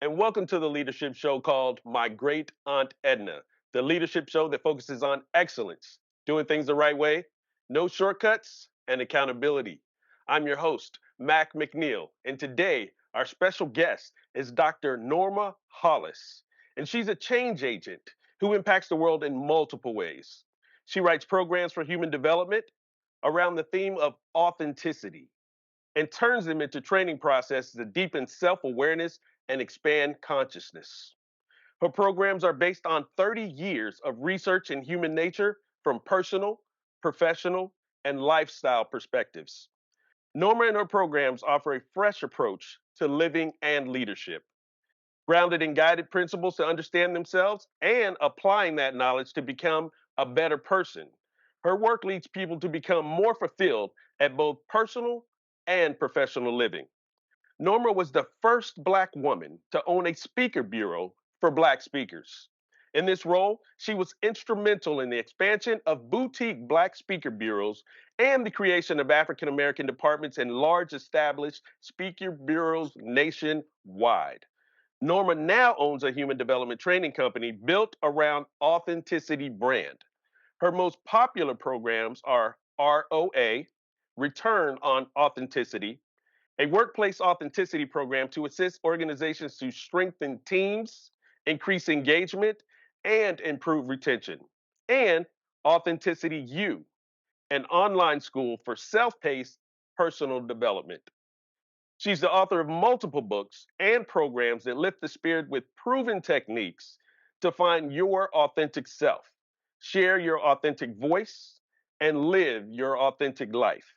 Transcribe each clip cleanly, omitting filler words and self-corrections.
and welcome to the leadership show called My Great Aunt Edna, the leadership show that focuses on excellence, doing things the right way, no shortcuts, and accountability. I'm your host, Mac McNeil, and today our special guest is Dr. Norma Hollis, and she's a change agent who impacts the world in multiple ways. She writes programs for human development around the theme of authenticity and turns them into training processes to deepen self awareness and expand consciousness. Her programs are based on 30 years of research in human nature from personal, professional, and lifestyle perspectives. Norma and her programs offer a fresh approach to living and leadership, grounded in guided principles to understand themselves and applying that knowledge to become a better person. Her work leads people to become more fulfilled at both personal and professional living. Norma was the first Black woman to own a speaker bureau for Black speakers. In this role, she was instrumental in the expansion of boutique Black speaker bureaus and the creation of African American departments in large established speaker bureaus nationwide. Norma now owns a human development training company built around authenticity brand. Her most popular programs are ROA, Return on Authenticity, a workplace authenticity program to assist organizations to strengthen teams, increase engagement, and improve retention. And Authenticity U, an online school for self paced personal development. She's the author of multiple books and programs that lift the spirit with proven techniques to find your authentic self, share your authentic voice, and live your authentic life.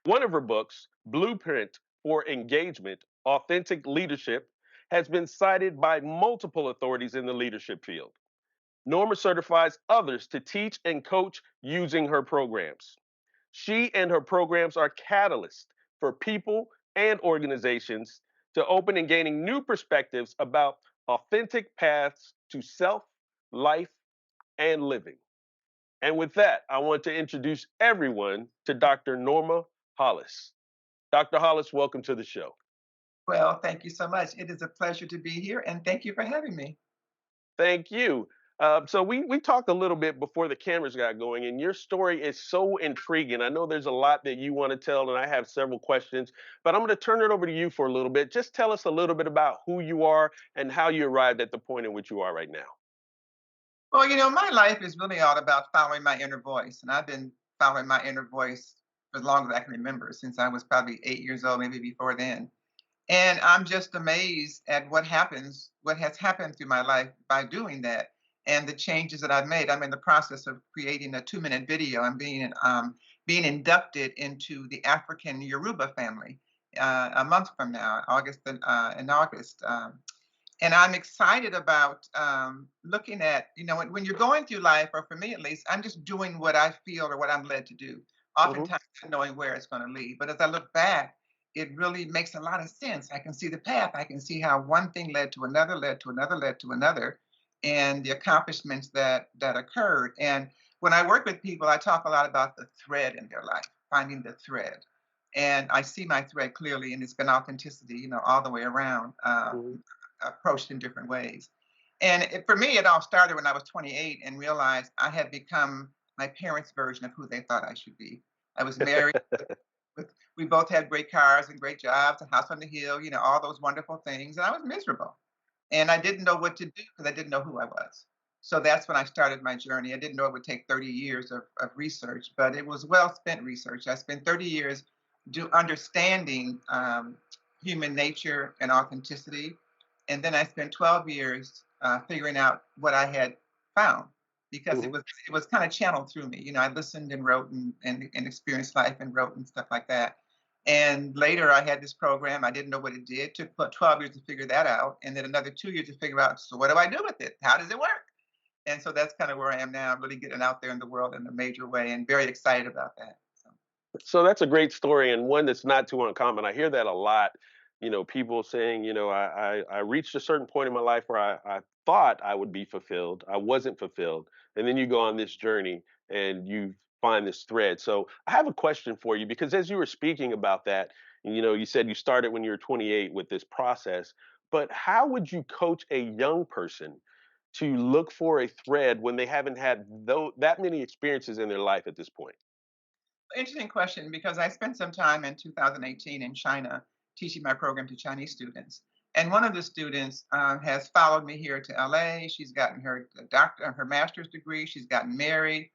One of her books, Blueprint for Engagement Authentic Leadership, has been cited by multiple authorities in the leadership field. Norma certifies others to teach and coach using her programs. She and her programs are catalysts for people and organizations to open and gaining new perspectives about authentic paths to self, life, and living. And with that, I want to introduce everyone to Dr. Norma Hollis. Dr. Hollis, welcome to the show. Well, thank you so much. It is a pleasure to be here, and thank you for having me. Thank you. So we talked a little bit before the cameras got going, and your story is so intriguing. I know there's a lot that you want to tell, and I have several questions, but I'm going to turn it over to you for a little bit. Just tell us a little bit about who you are and how you arrived at the point in which you are right now. Well, my life is really all about following my inner voice, and I've been following my inner voice for as long as I can remember, since I was probably 8 years old, maybe before then. And I'm just amazed at what has happened through my life by doing that, and the changes that I've made. I'm in the process of creating a 2-minute video. I'm being inducted into the African Yoruba family a month from now, in August. And I'm excited about looking at, when you're going through life, or for me at least, I'm just doing what I feel or what I'm led to do, Hmm. oftentimes not knowing where it's going to lead. But as I look back, it really makes a lot of sense. I can see the path. I can see how one thing led to another, led to another, led to another, and the accomplishments that occurred. And when I work with people, I talk a lot about the thread in their life, finding the thread. And I see my thread clearly, and it's been authenticity, all the way around. Hmm. Approached in different ways. And for me, it all started when I was 28 and realized I had become my parents' version of who they thought I should be. I was married. We both had great cars and great jobs, a house on the hill, all those wonderful things. And I was miserable. And I didn't know what to do because I didn't know who I was. So that's when I started my journey. I didn't know it would take 30 years of research, but it was well spent research. I spent 30 years understanding human nature and authenticity, and then I spent 12 years figuring out what I had found, because it Hmm. was kind of channeled through me. I listened and wrote and experienced life and wrote and stuff like that. And later I had this program. I didn't know what it did. Took about 12 years to figure that out, and then another 2 years to figure out, so what do I do with it? How does it work? And so that's kind of where I am now. I'm really getting out there in the world in a major way, and very excited about that. So. So that's a great story and one that's not too uncommon. I hear that a lot. People saying, I reached a certain point in my life where I thought I would be fulfilled. I wasn't fulfilled. And then you go on this journey and you find this thread. So I have a question for you because as you were speaking about that, you said you started when you were 28 with this process. but how would you coach a young person to look for a thread when they haven't had that many experiences in their life at this point? Interesting question because I spent some time in 2018 in China teaching my program to Chinese students. And one of the students has followed me here to LA. She's gotten her master's degree. She's gotten married.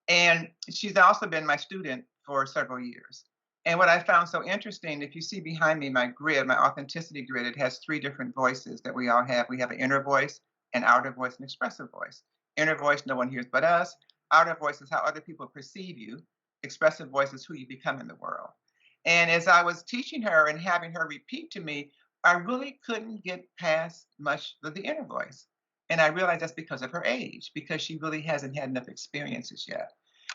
And she's also been my student for several years. And what I found so interesting, if you see behind me my grid, my authenticity grid, it has three different voices that we all have. We have an inner voice, an outer voice, an expressive voice. Inner voice, no one hears but us. Outer voice is how other people perceive you. Expressive voice is who you become in the world. And as I was teaching her and having her repeat to me, I really couldn't get past much of the inner voice. And I realized that's because of her age, because she really hasn't had enough experiences yet.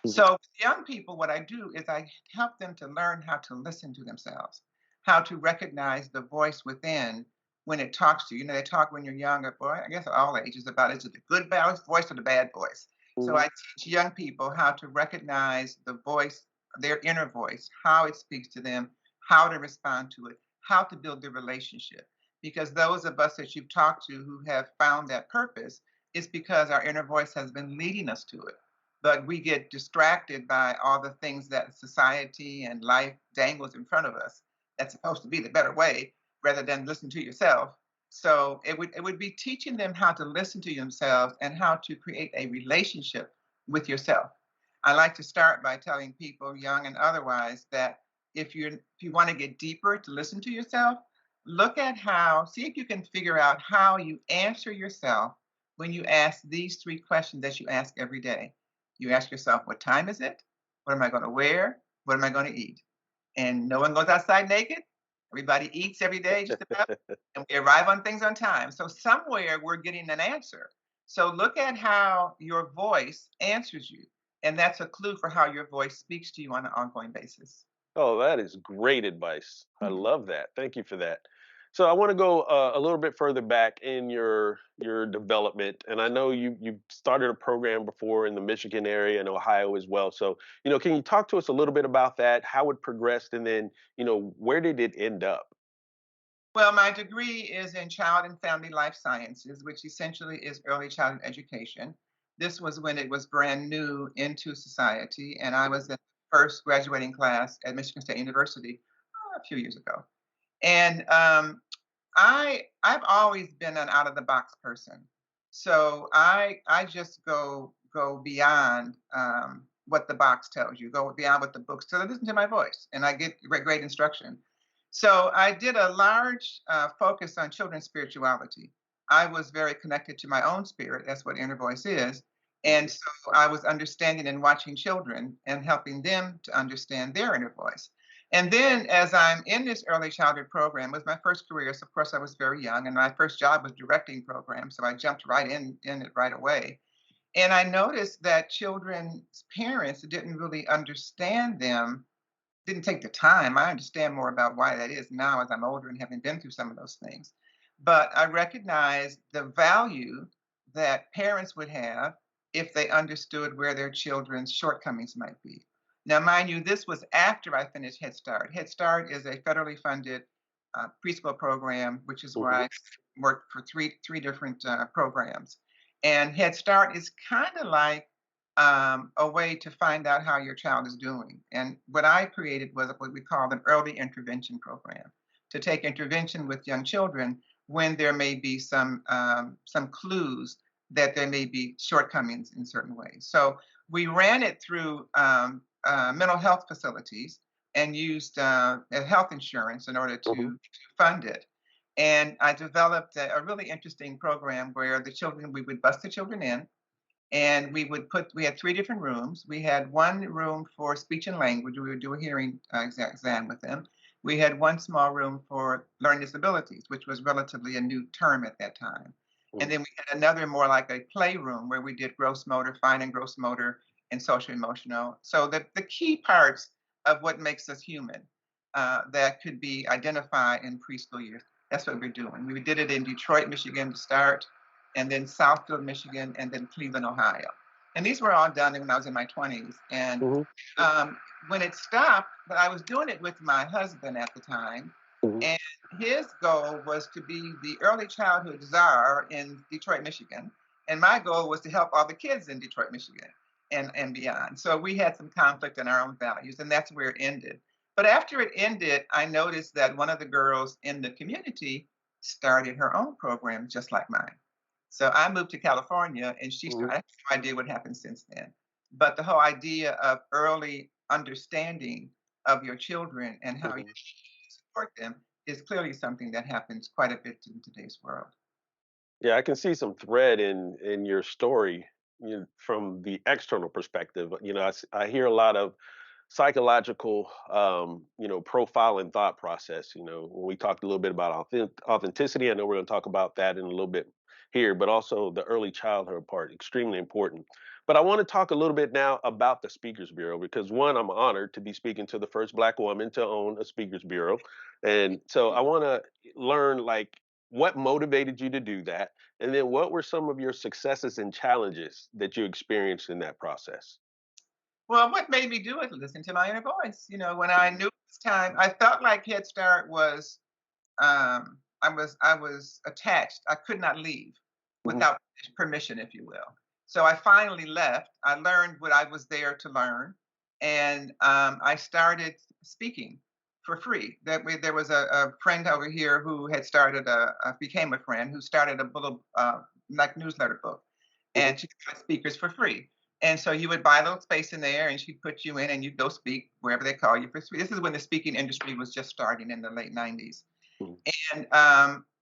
Mhm. So, with young people, what I do is I help them to learn how to listen to themselves, how to recognize the voice within when it talks to you. You know, they talk when you're young, or boy, I guess at all ages, about is it the good voice or the bad voice? So, I Mhm. teach young people how to recognize the voice, their inner voice, how it speaks to them, how to respond to it, how to build the relationship. Because those of us that you've talked to who have found that purpose, it's because our inner voice has been leading us to it, but we get distracted by all the things that society and life dangles in front of us. That's supposed to be the better way rather than listen to yourself. So it would be teaching them how to listen to themselves and how to create a relationship with yourself. I like to start by telling people, young and otherwise, that if you want to get deeper to listen to yourself, see if you can figure out how you answer yourself when you ask these three questions that you ask every day. You ask yourself, what time is it? What am I going to wear? What am I going to eat? And no one goes outside naked. Everybody eats every day, just about, and we arrive on things on time. So somewhere we're getting an answer. So look at how your voice answers you. And that's a clue for how your voice speaks to you on an ongoing basis. Oh, that is great advice. I Mhm. love that. Thank you for that. So I want to go a little bit further back in your development, and I know you started a program before in the Michigan area and Ohio as well. So can you talk to us a little bit about that, how it progressed, and then where did it end up? Well, my degree is in child and family life sciences, which essentially is early childhood education. This was when it was brand new into society, and I was in the first graduating class at Michigan State University a few years ago. And I've always been an out of the box person, so I just go beyond what the box tells you, go beyond what the books tell. I listen to my voice, and I get great instruction. So I did a large focus on children's spirituality. I was very connected to my own spirit. That's what inner voice is. And Mhm. so I was understanding and watching children and helping them to understand their inner voice. And then, as I'm in this early childhood program, it was my first career. So, of course, I was very young, and my first job was directing programs. So I jumped right in it right away. And I noticed that children's parents didn't really understand them, didn't take the time. I understand more about why that is now as I'm older and having been through some of those things. But I recognize the value that parents would have if they understood where their children's shortcomings might be. Now, mind you, this was after I finished Head Start. Head Start is a federally funded preschool program, which is where Mhm. I worked for three different programs. And Head Start is kind of like a way to find out how your child is doing. And what I created was what we call an early intervention program to take intervention with young children when there may be some clues that there may be shortcomings in certain ways. So we ran it through mental health facilities and used health insurance in order to fund it. And I developed a really interesting program where we would bust the children in, and we had three different rooms. We had one room for speech and language. We would do a hearing exam with them. We had one small room for learning disabilities, which was relatively a new term at that time. And Mhm. then we had another more like a playroom where we did gross motor, fine and gross motor, and social emotional. So the key parts of what makes us human that could be identified in preschool years. That's what we're doing. We did it in Detroit, Michigan to start, and then Southfield, Michigan, and then Cleveland, Ohio. And these were all done when I was in my 20s. And Mhm. um, when it stopped, but I was doing it with my husband at the time. Mhm. And his goal was to be the early childhood czar in Detroit, Michigan. And my goal was to help all the kids in Detroit, Michigan and beyond. So we had some conflict in our own values, and that's where it ended. But after it ended, I noticed that one of the girls in the community started her own program just like mine. So I moved to California and she Mhm. started. I have no idea what happened since then. But the whole idea of early understanding of your children and how you Mhm. support them is clearly something that happens quite a bit in today's world. Yeah, I can see some thread in your story, from the external perspective. I hear a lot of psychological, profile and thought process. When we talked a little bit about authenticity, I know we're going to talk about that in a little bit here, but also the early childhood part, extremely important. But I want to talk a little bit now about the Speakers Bureau because one, I'm honored to be speaking to the first Black woman to own a Speakers Bureau, and so I want to learn like what motivated you to do that, and then what were some of your successes and challenges that you experienced in that process. Well, what made me do it? Listen to my inner voice. When I knew it was time, I felt like Head Start was I was attached. I could not leave Mhm. without permission, if you will. So I finally left. I learned what I was there to learn, and I started speaking for free. There was a friend over here who had started became a friend who started a little like newsletter book, Mhm. and she got speakers for free. And so you would buy a little space in there, and she'd put you in, and you'd go speak wherever they call you for free. This is when the speaking industry was just starting in the late '90s. Mhm. And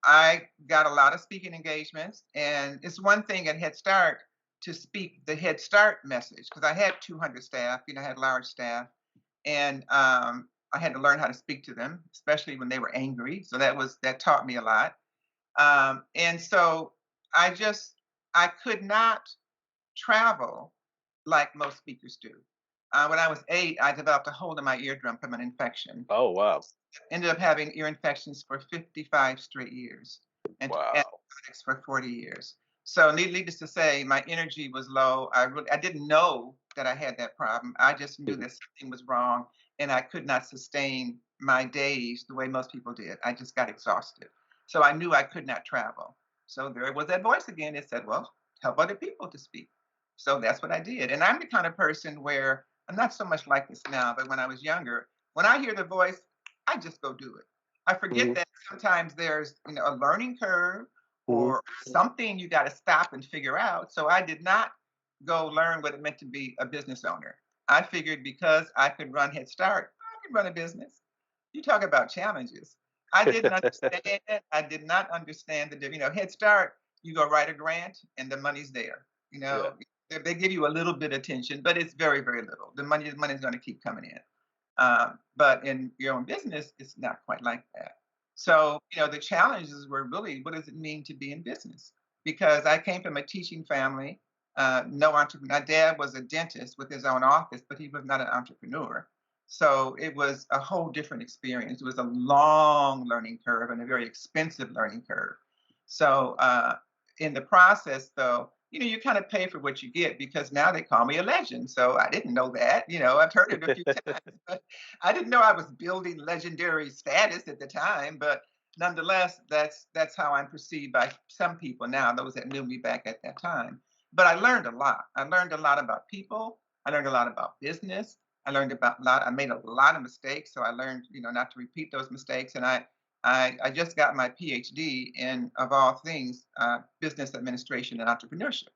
I got a lot of speaking engagements. And it's one thing at Head Start to speak the Head Start message because I had 200 staff, I had large staff. And I had to learn how to speak to them, especially when they were angry. So that taught me a lot. And so I just, I could not travel like most speakers do. When I was 8, I developed a hole in my eardrum from an infection. Oh wow. Ended up having ear infections for 55 straight years and took Wow. antibiotics for 40 years. So needless to say, my energy was low. I didn't know that I had that problem. I just knew Mhm. that something was wrong and I could not sustain my days the way most people did. I just got exhausted. So I knew I could not travel. So there was that voice again that said, well, help other people to speak. So that's what I did. And I'm the kind of person where I'm not so much like this now, but when I was younger, when I hear the voice, I just go do it. I forget Mhm. that sometimes there's a learning curve Mhm. or something you got to stop and figure out. So I did not go learn what it meant to be a business owner. I figured because I could run Head Start, I could run a business. You talk about challenges. I didn't understand it. I did not understand Head Start, you go write a grant and the money's there. You Yeah. know, they give you a little bit of attention, but it's very, very little. The money's going to keep coming in. But in your own business, it's not quite like that. So, the challenges were really what does it mean to be in business? Because I came from a teaching family, no entrepreneur. My dad was a dentist with his own office, but he was not an entrepreneur. So it was a whole different experience. It was a long learning curve and a very expensive learning curve. So in the process, though, you kind of pay for what you get because now they call me a legend. So I didn't know that. I've heard it a few times, but I didn't know I was building legendary status at the time. But nonetheless, that's how I'm perceived by some people now, those that knew me back at that time. But I learned a lot. I learned a lot about people. I learned a lot about business. I learned about a lot. I made a lot of mistakes, so I learned, not to repeat those mistakes. And I just got my PhD in, of all things, business administration and entrepreneurship,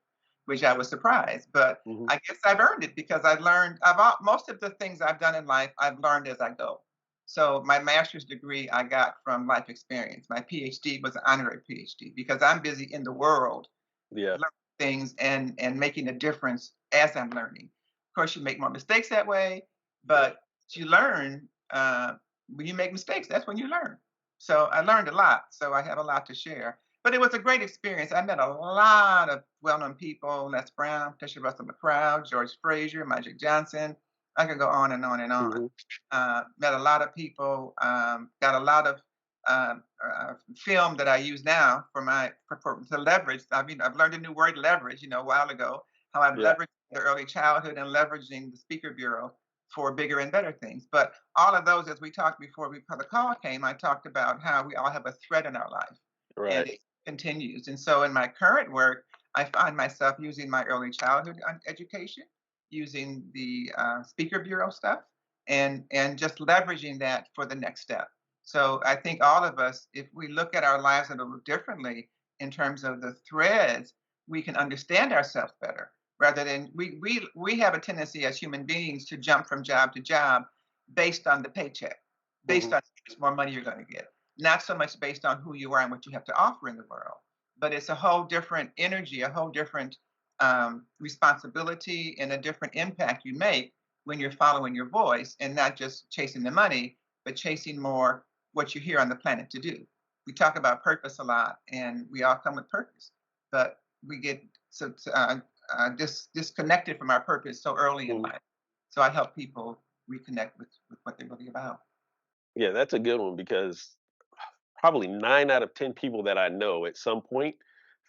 which I was surprised. But Mhm. I guess I've earned it because I've learned most of the things I've done in life, I've learned as I go. So my master's degree I got from life experience. My PhD was an honorary PhD because I'm busy in the world Yeah. learning things and making a difference as I'm learning. Of course, you make more mistakes that way, but you learn when you make mistakes. That's when you learn. So I learned a lot. So I have a lot to share. But it was a great experience. I met a lot of well-known people: Les Brown, Fisher Russell McCloud, George Frazier, Magic Johnson. I could go on and on and on. Mhm. Met a lot of people. Got a lot of film that I use now to leverage. I mean, I've learned a new word, leverage, a while ago. How I've Yeah. leveraged the early childhood and leveraging the Speaker Bureau for bigger and better things. But all of those, as we talked before the call came, I talked about how we all have a thread in our life, and Right. it continues. And so, in my current work, I find myself using my early childhood education, using the speaker bureau stuff, and just leveraging that for the next step. So, I think all of us, if we look at our lives a little differently in terms of the threads, we can understand ourselves better rather than we have a tendency as human beings to jump from job to job based on the paycheck, based Hmm. on how much more money you're going to get, not so much based on who you are and what you have to offer in the world. But it's a whole different energy, a whole different responsibility, and a different impact you make when you're following your voice and not just chasing the money, but chasing more what you're here on the planet to do. We talk about purpose a lot, and we all come with purpose, but we get disconnected from our purpose so early in life. So I help people reconnect with what they're really about. Yeah, that's a good one because probably 9 out of 10 people that I know at some point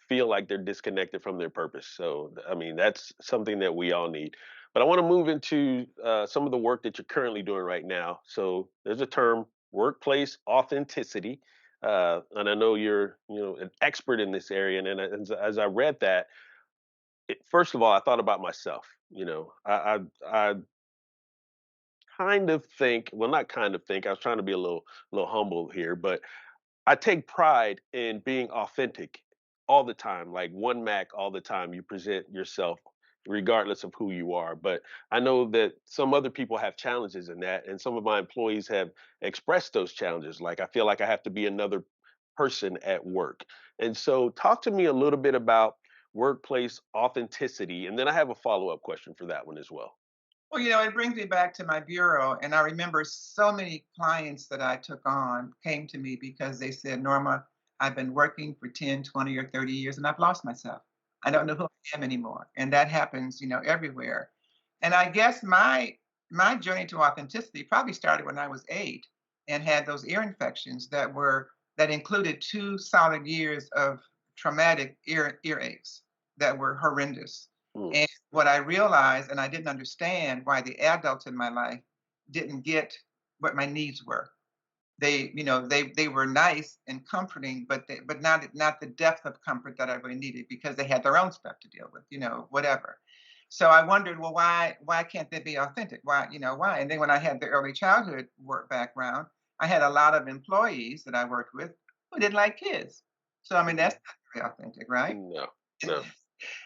feel like they're disconnected from their purpose. So, I mean, that's something that we all need. But I want to move into some of the work that you're currently doing right now. So, there's a term, workplace authenticity. And I know you're, an expert in this area. And then as I read that, first of all, I thought about myself. I kind of think, well, not kind of think. I was trying to be a little humble here, but I take pride in being authentic all the time, like one Mac all the time. You present yourself regardless of who you are. But I know that some other people have challenges in that, and some of my employees have expressed those challenges. Like I feel like I have to be another person at work. And so, talk to me a little bit about workplace authenticity, and then I have a follow up question for that one as well. Well, it brings me back to my bureau. And I remember so many clients that I took on came to me because they said, Norma, I've been working for 10, 20, or 30 years and I've lost myself. I don't know who I am anymore. And that happens, everywhere. And I guess my journey to authenticity probably started when I was 8 and had those ear infections that included 2 solid years of traumatic earaches that were horrendous. Mm, And what I realized, and I didn't understand why the adults in my life didn't get what my needs were. They were nice and comforting, but not the depth of comfort that I really needed because they had their own stuff to deal with, whatever. So I wondered, well, why can't they be authentic? Why? And then when I had the early childhood work background, I had a lot of employees that I worked with who didn't like kids. So I mean, that's mm, not very authentic, right? no, no.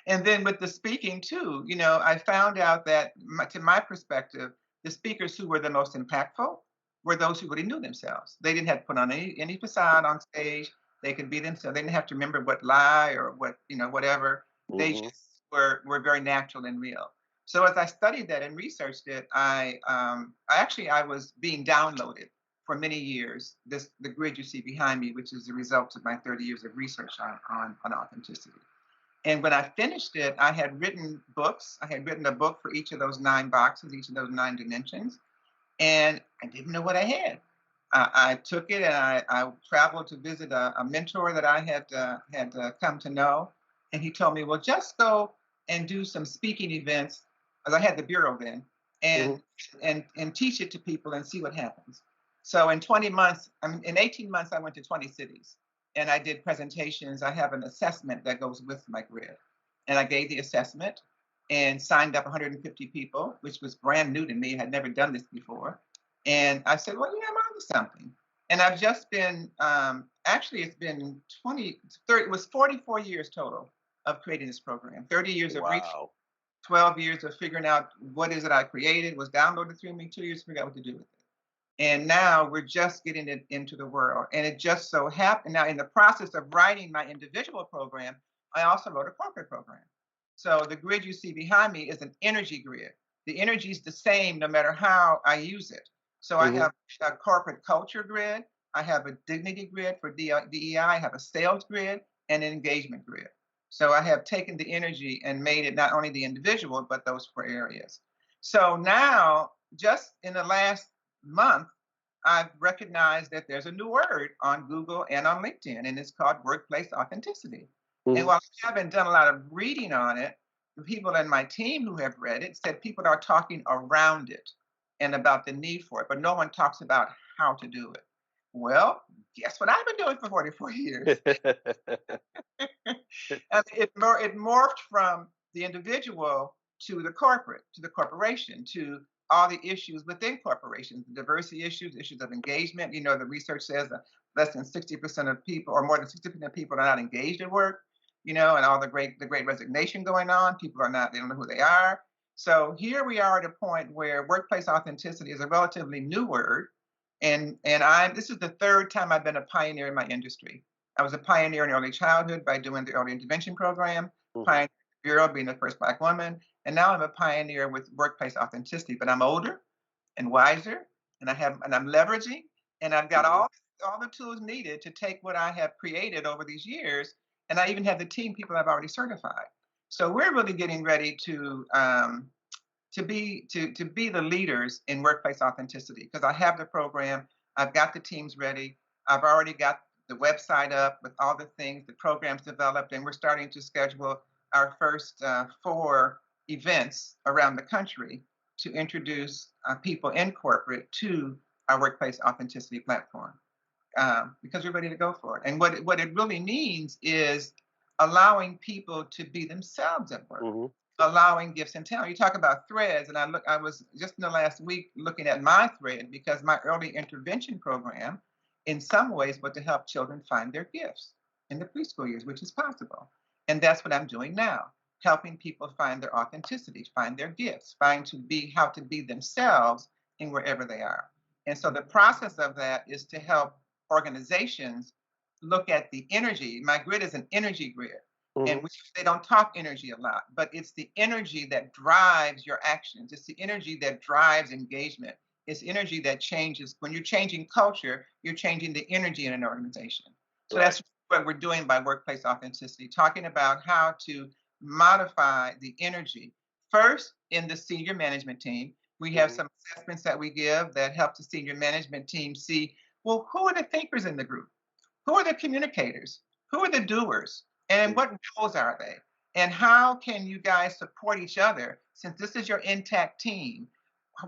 And then with the speaking too, I found out that to my perspective, the speakers who were the most impactful were those who really knew themselves. They didn't have to put on any facade on stage. They could be themselves. They didn't have to remember what lie or what, whatever. They Hmm. just were very natural and real. So as I studied that and researched it, I was being downloaded for many years. The grid you see behind me, which is the result of my 30 years of research on authenticity. And when I finished it, I had written books. I had written a book for each of those 9 boxes, each of those 9 dimensions, and I didn't know what I had. I took it and I traveled to visit a mentor that I had come to know, and he told me, "Well, just go and do some speaking events," because I had the bureau then, Hmm. and teach it to people and see what happens. So in 20 months, in 18 months, I went to 20 cities and I did presentations. I have an assessment that goes with my grid, and I gave the assessment and signed up 150 people, which was brand new to me. I had never done this before. And I said, well, I'm on to something. And I've just been, actually, it's been 20, 30, it was 44 years total of creating this program, 30 years of research, Wow. 12 years of figuring out what is it I created, was downloaded through me, 2 years to figure out what to do with it. And now we're just getting it into the world. And it just so happened now in the process of writing my individual program, I also wrote a corporate program. So the grid you see behind me is an energy grid. The energy is the same no matter how I use it. So I Hmm. have a corporate culture grid, I have a dignity grid for DEI, I have a sales grid, and an engagement grid. So I have taken the energy and made it not only the individual, but those 4 areas. So now, just in the last month, I've recognized that there's a new word on Google and on LinkedIn, and it's called workplace authenticity. And Hmm. while I haven't done a lot of reading on it, the people in my team who have read it said people are talking around it. and about the need for it, but no one talks about how to do it. Well, guess what I've been doing for 44 years? It morphed from the individual to the corporate, to the corporation, to all the issues within corporations, the diversity issues, issues of engagement. You know, the research says that less than 60% of people, or more than 60% of people, are not engaged at work. You know, and all the great resignation going on. People are not; they don't know who they are. So here we are at a point where workplace authenticity is a relatively new word, and I'm this is the third time I've been a pioneer in my industry. I was a pioneer in early childhood by doing the early intervention program, Mhm. pioneer bureau being the first Black woman, and now I'm a pioneer with workplace authenticity. But I'm older and wiser, and I'm leveraging, and I've got Mhm. all the tools needed to take what I have created over these years, and I even have the team people I've already certified. So we're really getting ready to be the leaders in workplace authenticity because I have the program, I've got the teams ready, I've already got the website up with all the things, the programs developed, and we're starting to schedule our first four events around the country to introduce people in corporate to our workplace authenticity platform because we're ready to go for it. And what it really means is allowing people to be themselves at work, Mhm. allowing gifts and talent. You talk about threads, and I was just in the last week looking at my thread because my early intervention program, in some ways, was to help children find their gifts in the preschool years, which is possible. And that's what I'm doing now, helping people find their authenticity, find their gifts, find to be how to be themselves in wherever they are. And so the process of that is to help organizations look at the energy. My grid is an energy grid. And Mhm. they don't talk energy a lot, but it's the energy that drives your actions. It's the energy that drives engagement. It's energy that changes. When you're changing culture, you're changing the energy in an organization. So Right. that's what we're doing by workplace authenticity, talking about how to modify the energy. First, in the senior management team, we have Mhm. some assessments that we give that help the senior management team see, well, who are the thinkers in the group? Who are the communicators? Who are the doers? And Mhm. what roles are they? And how can you guys support each other since this is your intact team?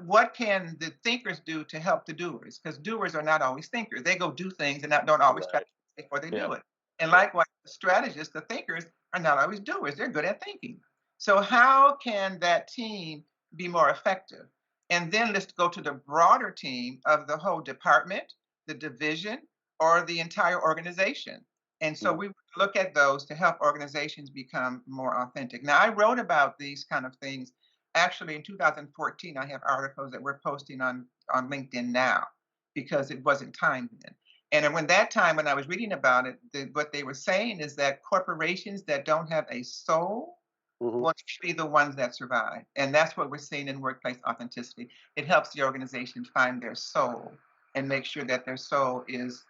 What can the thinkers do to help the doers? Because doers are not always thinkers. They go do things and don't always Right. strategize before they Yeah. do it. And Yeah. likewise, the strategists, the thinkers, are not always doers. They're good at thinking. So how can that team be more effective? And then let's go to the broader team of the whole department, the division, or the entire organization. And so Mhm. we look at those to help organizations become more authentic. Now, I wrote about these kind of things. Actually, in 2014, I have articles that we're posting on LinkedIn now because it wasn't time then. And when that time, when I was reading about it, what they were saying is that corporations that don't have a soul Mhm. will be the ones that survive. And that's what we're seeing in workplace authenticity. It helps the organization find their soul and make sure that their soul is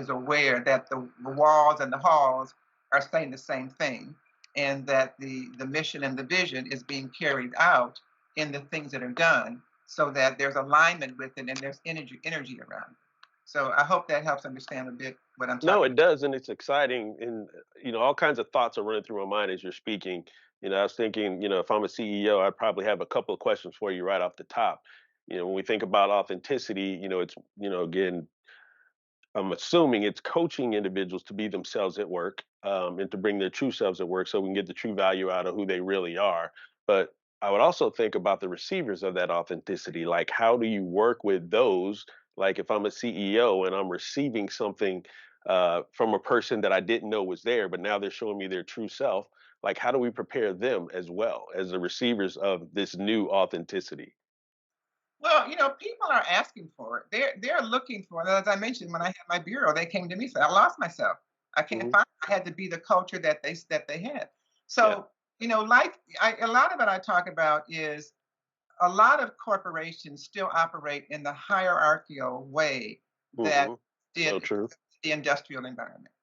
aware that the walls and the halls are saying the same thing and that the mission and the vision is being carried out in the things that are done so that there's alignment with it and there's energy around it. So I hope that helps understand a bit what I'm No, talking it does, and it's exciting, and all kinds of thoughts are running through my mind as you're speaking. I was thinking, if I'm a CEO, I'd probably have a couple of questions for you right off the top. When we think about authenticity, it's again, I'm assuming it's coaching individuals to be themselves at work, and to bring their true selves at work so we can get the true value out of who they really are. But I would also think about the receivers of that authenticity. Like, how do you work with those? Like, if I'm a CEO and I'm receiving something from a person that I didn't know was there, but now they're showing me their true self, like, how do we prepare them as well as the receivers of this new authenticity? Well, people are asking for it. They're looking for it. As I mentioned, when I had my bureau, they came to me and said, "I lost myself. I can't Hmm. find. I had to be the culture that they had." Yeah. So, a lot of it I talk about is a lot of corporations still operate in the hierarchical way that Hmm. So did true. the industrial environment.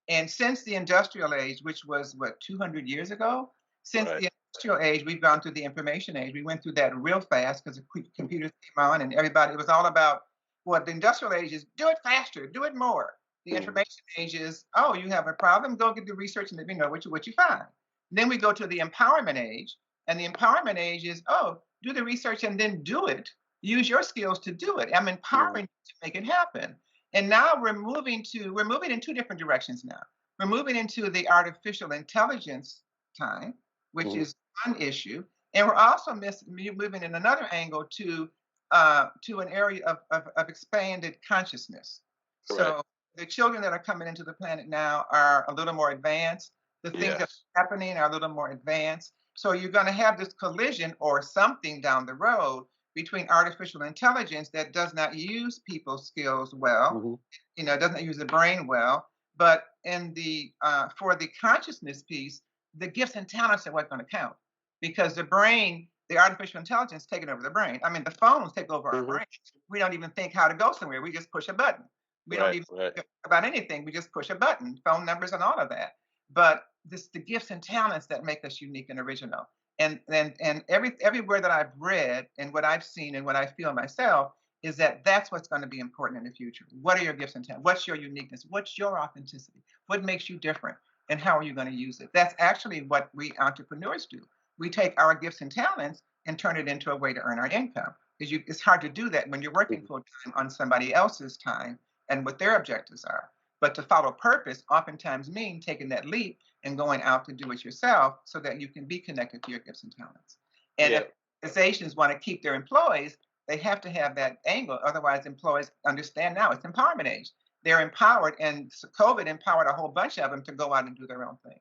And since the industrial age, which was what, 200 years ago, since Right. the industrial age, we've gone through the information age. We went through that real fast because the computers came on and everybody, it was all about what the industrial age is do it faster, do it more. The Hmm. information age is, oh, you have a problem, go get the research and let me know what you find. Then we go to the empowerment age, and the empowerment age is, oh, do the research and then do it Use your skills to do it. I'm Mhm. empowering you to make it happen. And now we're moving in two different directions now. We're moving into the artificial intelligence time, which Mhm. is one issue, and we're also moving in another angle to an area of expanded consciousness. Correct. So the children that are coming into the planet now are a little more advanced. The things that Yes. are happening are a little more advanced. So you're going to have this collision or something down the road between artificial intelligence that does not use people's skills well, Mhm. doesn't use the brain well, but in the for the consciousness piece, the gifts and talents are what's going to count because the brain, the artificial intelligence taking over the brain. I mean, the phones take over our Mhm. brain. We don't even think how to go somewhere. We just push a button. We don't Right. even Right. think about anything. We just push a button, phone numbers and all of that. But this the gifts and talents that make us unique and original. And everywhere that I've read and what I've seen and what I feel myself is that that's what's going to be important in the future. What are your gifts and talents? What's your uniqueness? What's your authenticity? What makes you different? And how are you going to use it? That's actually what we entrepreneurs do. We take our gifts and talents and turn it into a way to earn our income. Because it's hard to do that when you're working Mhm. full time on somebody else's time and what their objectives are. But to follow purpose oftentimes means taking that leap and going out to do it yourself so that you can be connected to your gifts and talents. And Yeah. if organizations want to keep their employees, they have to have that angle. Otherwise, employees understand now it's empowerment age. They're empowered, and COVID empowered a whole bunch of them to go out and do their own thing.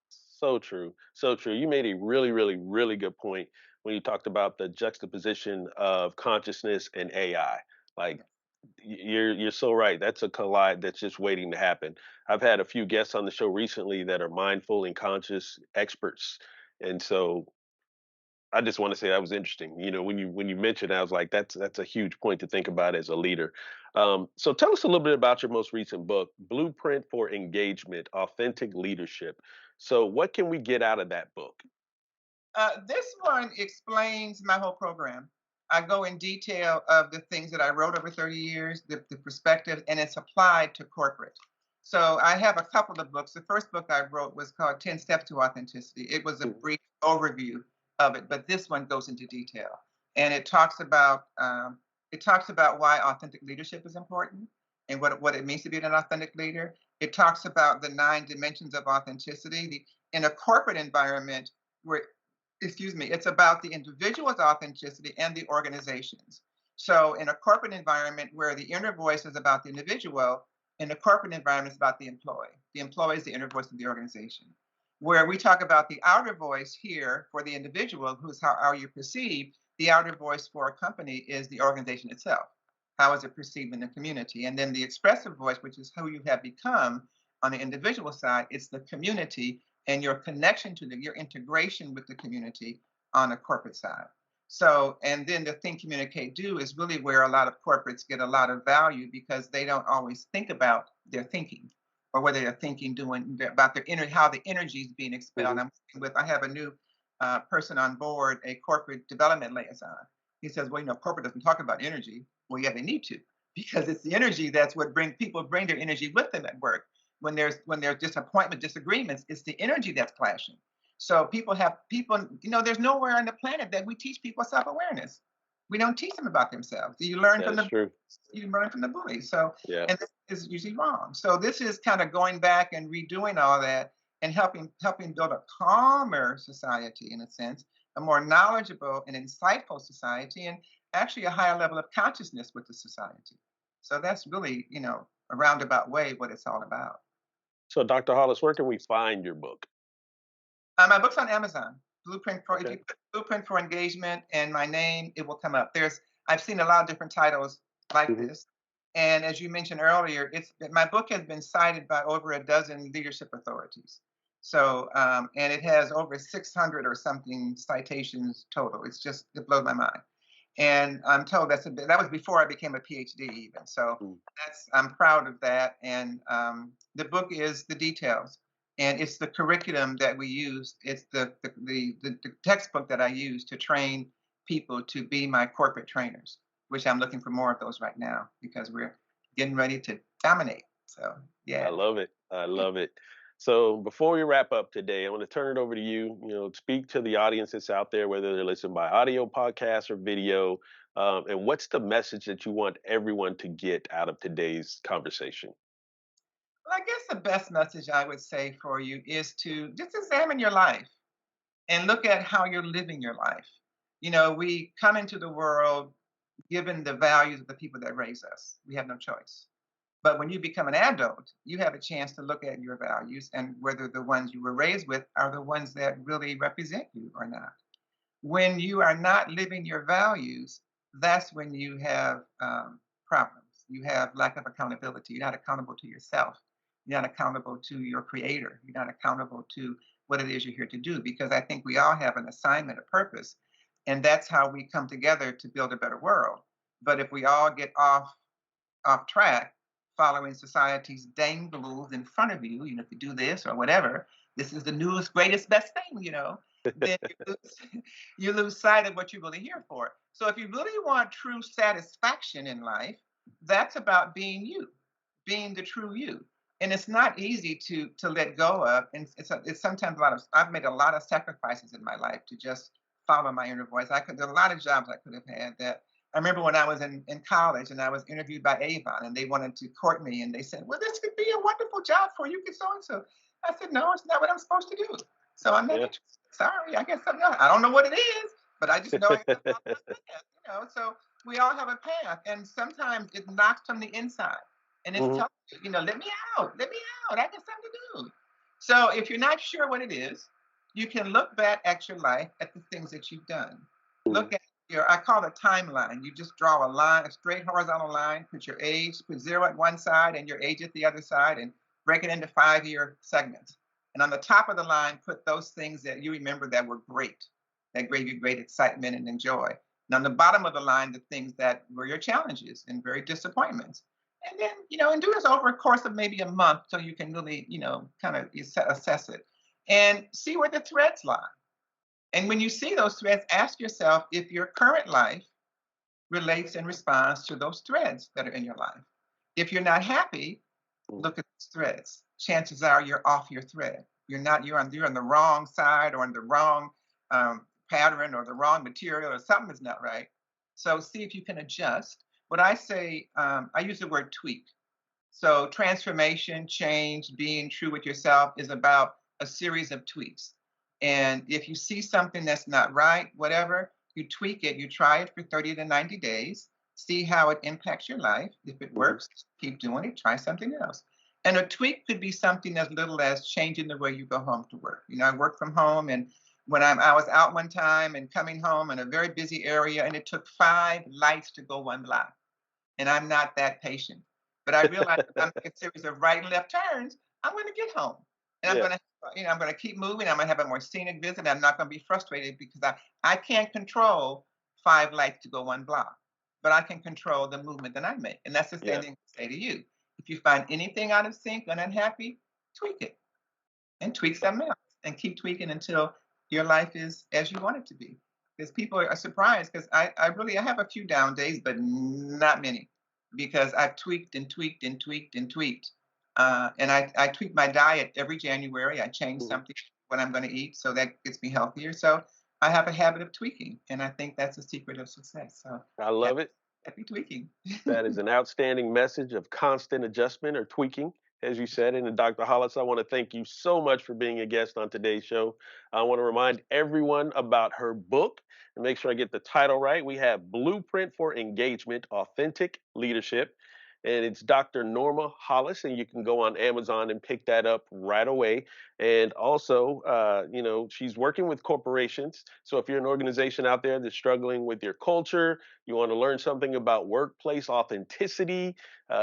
So true. So true. You made a really, really, really good point when you talked about the juxtaposition of consciousness and AI. Like you're so right. That's a collide that's just waiting to happen. I've had a few guests on the show recently that are mindful and conscious experts. And so I just want to say that was interesting. When you mentioned, it, I was like, that's a huge point to think about as a leader. So tell us a little bit about your most recent book, Blueprint for Engagement: Authentic Leadership. So what can we get out of that book? This one explains my whole program. I go in detail of the things that I wrote over 30 years, the perspective, and it's applied to corporate. So I have a couple of books. The first book I wrote was called 10 Steps to Authenticity. It was a Mhm. brief overview of it, but this one goes into detail. And it talks about why authentic leadership is important and what it means to be an authentic leader. It talks about the 9 dimensions of authenticity. In a corporate environment, where it's about the individual's authenticity and the organization's. So, in a corporate environment where the inner voice is about the individual, in the corporate environment, it's about the employee. The employee is the inner voice of the organization. Where we talk about the outer voice here for the individual, who's how are you perceived, the outer voice for a company is the organization itself. How is it perceived in the community? And then the expressive voice, which is who you have become on the individual side, it's the community and your connection to your integration with the community on the corporate side. So, and then the think, communicate, do is really where a lot of corporates get a lot of value because they don't always think about their thinking or whether they're thinking, doing about their energy, how the energy is being expelled. Mhm. I have a new person on board, a corporate development liaison. He says, well, corporate doesn't talk about energy. Well, yeah, they need to because it's the energy that's what bring their energy with them at work when there's disappointment, disagreements, it's the energy that's clashing. So there's nowhere on the planet that we teach people self-awareness. We don't teach them about themselves. You learn That from is the true. you learn from the bullies. So Yeah. and this is usually wrong. So this is kind of going back and redoing all that and helping build a calmer society in a sense, a more knowledgeable and insightful society, and actually a higher level of consciousness with the society. So that's really, a roundabout way what it's all about. So Dr. Hollis, where can we find your book? My book's on Amazon. Blueprint for If Okay. you put Blueprint for Engagement and my name, it will come up. I've seen a lot of different titles like Mhm. this, and as you mentioned earlier, my book has been cited by over a dozen leadership authorities. So, and it has over 600 or something citations total. It blows my mind. And I'm told that was before I became a PhD even. So Mm. I'm proud of that. And the book is the details, and it's the curriculum that we use. It's the textbook that I use to train people to be my corporate trainers, which I'm looking for more of those right now because we're getting ready to dominate. So I yeah. love it. I love it. So before we wrap up today, I want to turn it over to you. Speak to the audience that's out there, whether they're listening by audio, podcast, or video. And what's the message that you want everyone to get out of today's conversation? Well, I guess the best message I would say for you is to just examine your life and look at how you're living your life. We come into the world given the values of the people that raise us. We have no choice. But when you become an adult, you have a chance to look at your values and whether the ones you were raised with are the ones that really represent you or not. When you are not living your values, that's when you have problems. You have lack of accountability. You're not accountable to yourself. You're not accountable to your creator. You're not accountable to what it is you're here to do. Because I think we all have an assignment, a purpose, and that's how we come together to build a better world. But if we all get off track, following society's dangles in front of you, if you do this or whatever, this is the newest, greatest, best thing, then you lose sight of what you're really here for. So if you really want true satisfaction in life, that's about being you, being the true you. And it's not easy to let go of. And it's sometimes a lot of, I've made a lot of sacrifices in my life to just follow my inner voice. There are a lot of jobs I could have had that I remember when I was in college and I was interviewed by Avon and they wanted to court me and they said, well, this could be a wonderful job for you, could so and so. I said, no, it's not what I'm supposed to do. So I'm not Yeah. interested. Sorry, I guess I'm not. I don't know what it is, but I just know I got to follow my path. So we all have a path and sometimes it knocks from the inside and it's Hmm. telling let me let me out. I got something to do. So if you're not sure what it is, you can look back at your life at the things that you've done. Look at I call it a timeline. You just draw a line, a straight horizontal line, put your age, put zero at one side and your age at the other side, and break it into 5 year segments. And on the top of the line, put those things that you remember that were great, that gave you great excitement and joy. And on the bottom of the line, the things that were your challenges and very disappointments. And then, and do this over a course of maybe a month so you can really, kind of assess it and see where the threads lie. And when you see those threads, ask yourself if your current life relates and responds to those threads that are in your life. If you're not happy, look at those threads. Chances are you're off your thread. You're on the wrong side or on the wrong pattern or the wrong material or something is not right. So see if you can adjust. What I say, I use the word tweak. So transformation, change, being true with yourself is about a series of tweaks. And if you see something that's not right, whatever, you tweak it, you try it for 30 to 90 days, see how it impacts your life. If it Hmm. works, keep doing it, try something else. And a tweak could be something as little as changing the way you go home to work. I work from home and when I was out one time and coming home in a very busy area and it took 5 lights to go 1 block and I'm not that patient. But I realized if I make a series of right and left turns, I'm going to get home, and Yeah. I'm going to keep moving. I'm going to have a more scenic visit. I'm not going to be frustrated because I can't control 5 lights to go 1 block, but I can control the movement that I make, and that's the same Yeah. thing I say to you. If you find anything out of sync and unhappy, tweak it and tweak something else and keep tweaking until your life is as you want it to be. Because people are surprised because I have a few down days, but not many because I've tweaked and tweaked and tweaked and tweaked. And I tweak my diet every January. I change Mhm. something what I'm going to eat so that gets me healthier. So I have a habit of tweaking, and I think that's the secret of success. So I happy, love it. happy tweaking. That is an outstanding message of constant adjustment or tweaking, as you said. And Dr. Hollis, I want to thank you so much for being a guest on today's show. I want to remind everyone about her book and make sure I get the title right. We have Blueprint for Engagement Authentic Leadership. And it's Dr. Norma Hollis, and you can go on Amazon and pick that up right away. And also, she's working with corporations. So if you're an organization out there that's struggling with your culture, you want to learn something about workplace authenticity,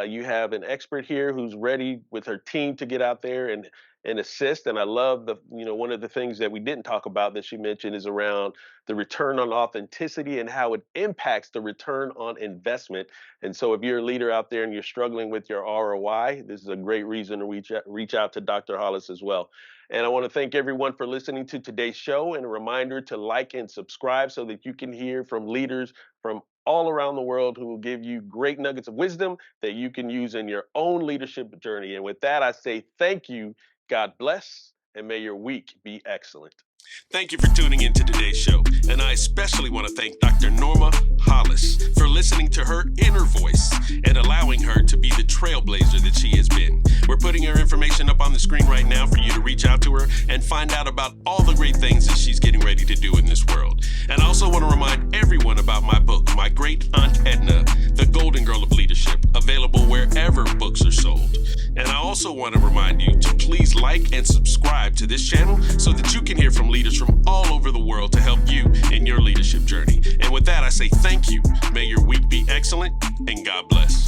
you have an expert here who's ready with her team to get out there and assist. And I love one of the things that we didn't talk about that she mentioned is around the return on authenticity and how it impacts the return on investment. And so if you're a leader out there and you're struggling with your ROI, this is a great reason to reach out to Dr. Hollis as well. And I want to thank everyone for listening to today's show and a reminder to like and subscribe so that you can hear from leaders from all around the world who will give you great nuggets of wisdom that you can use in your own leadership journey. And with that, I say thank you. God bless and may your week be excellent. Thank you for tuning in to today's show, and I especially want to thank Dr. Norma Hollis for listening to her inner voice and allowing her to be the trailblazer that she has been. We're putting her information up on the screen right now for you to reach out to her and find out about all the great things that she's getting ready to do in this world. And I also want to remind everyone about my book, My Great Aunt Edna, The Golden Girl of Leadership, available wherever books are sold. And I also want to remind you to please like and subscribe to this channel so that you can hear from leaders from all over the world to help you in your leadership journey. And with that, I say thank you. May your week be excellent, and God bless.